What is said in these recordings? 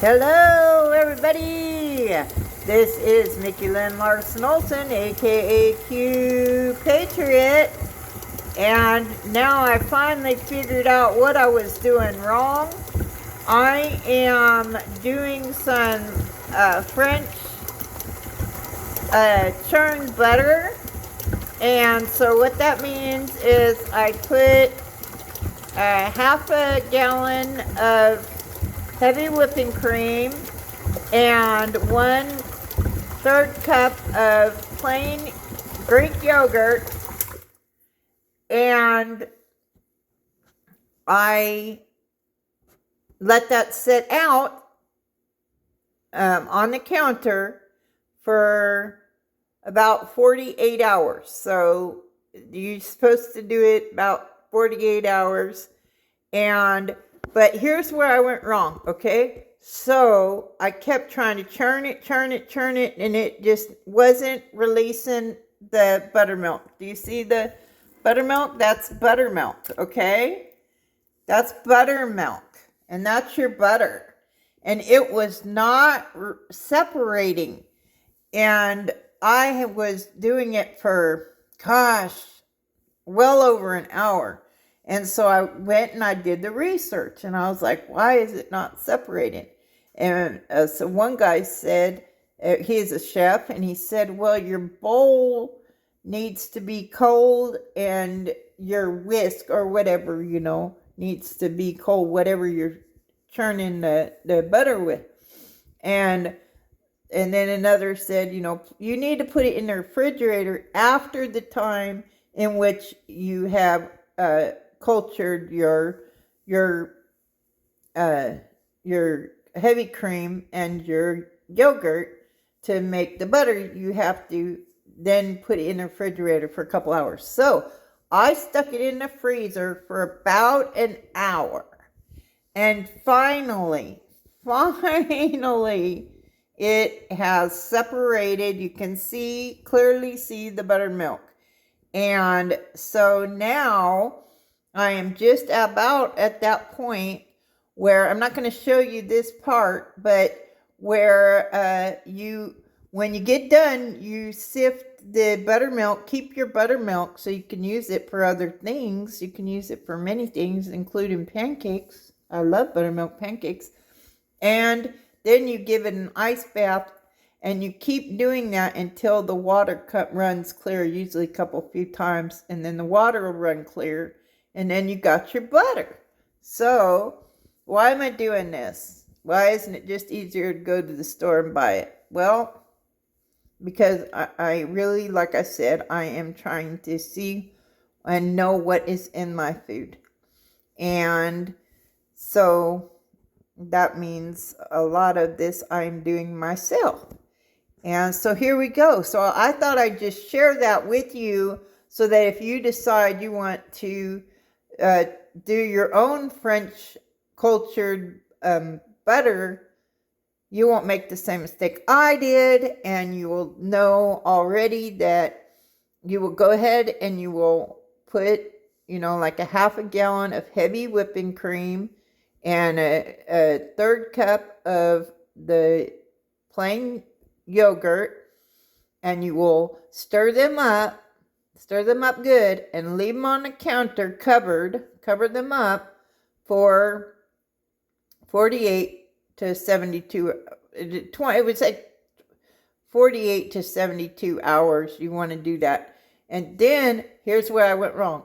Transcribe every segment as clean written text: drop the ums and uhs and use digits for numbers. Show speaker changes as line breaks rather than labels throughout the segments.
Hello, everybody. This is Mickey Lynn Larson-Olson, aka Q Patriot. And now I finally figured out what I was doing wrong. I am doing some French churned butter. And so what that means is I put half a gallon of heavy whipping cream and 1/3 cup of plain Greek yogurt, and I let that sit out on the counter for about 48 hours. So you're supposed to do it about 48 hours. But here's where I went wrong, okay? So I kept trying to churn it, and it just wasn't releasing the buttermilk. Do you see the buttermilk? That's buttermilk, okay? That's buttermilk, and that's your butter. And it was not separating. And I was doing it for, well over an hour. And so I went and I did the research, and I was like, why is it not separating? And so one guy said, he's a chef, and he said, well, your bowl needs to be cold, and your whisk or whatever, needs to be cold, whatever you're churning the butter with. And then another said, you need to put it in the refrigerator after the time in which you have cultured your heavy cream and your yogurt to make the butter. You have to then put it in the refrigerator for a couple hours. So I stuck it in the freezer for about an hour, and finally it has separated. You can clearly see the buttermilk. And so now I am just about at that point where I'm not going to show you this part, but where when you get done, you sift the buttermilk. Keep your buttermilk so you can use it for other things. You can use it for many things, including pancakes. I love buttermilk pancakes. And then you give it an ice bath, and you keep doing that until the water cup runs clear, usually a few times, and then the water will run clear, and then you got your butter. So why am I doing this? Why isn't it just easier to go to the store and buy it? Well, because I really, like I said, I am trying to see and know what is in my food. And so that means a lot of this I'm doing myself. And so here we go. So I thought I'd just share that with you so that if you decide you want to do your own French cultured butter, you won't make the same mistake I did, and you will know already that you will go ahead and you will put, like a half a gallon of heavy whipping cream and a 1/3 cup of the plain yogurt, and you will stir them up good, and leave them on the counter cover them up for 48 to 72, it would say 48 to 72 hours. You want to do that. And then here's where I went wrong.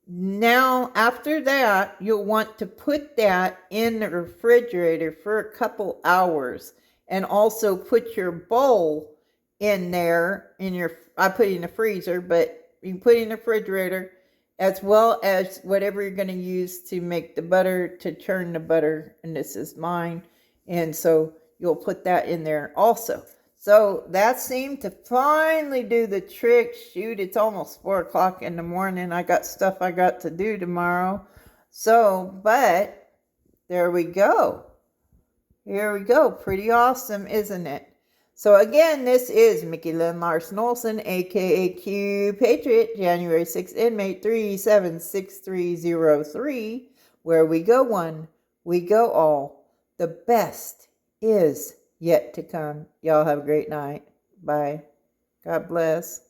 Now, after that, you'll want to put that in the refrigerator for a couple hours, and also put your bowl in there. I put it in the freezer, but you can put it in the refrigerator, as well as whatever you're going to use to make the butter, to churn the butter. And this is mine. And so you'll put that in there also. So that seemed to finally do the trick. Shoot, it's almost 4 o'clock in the morning. I got stuff I got to do tomorrow. So, but there we go. Here we go. Pretty awesome, isn't it? So again, this is Mickey Lynn Larson-Olson, aka Q Patriot, January 6th, inmate 376303, where we go one, we go all. The best is yet to come. Y'all have a great night. Bye. God bless.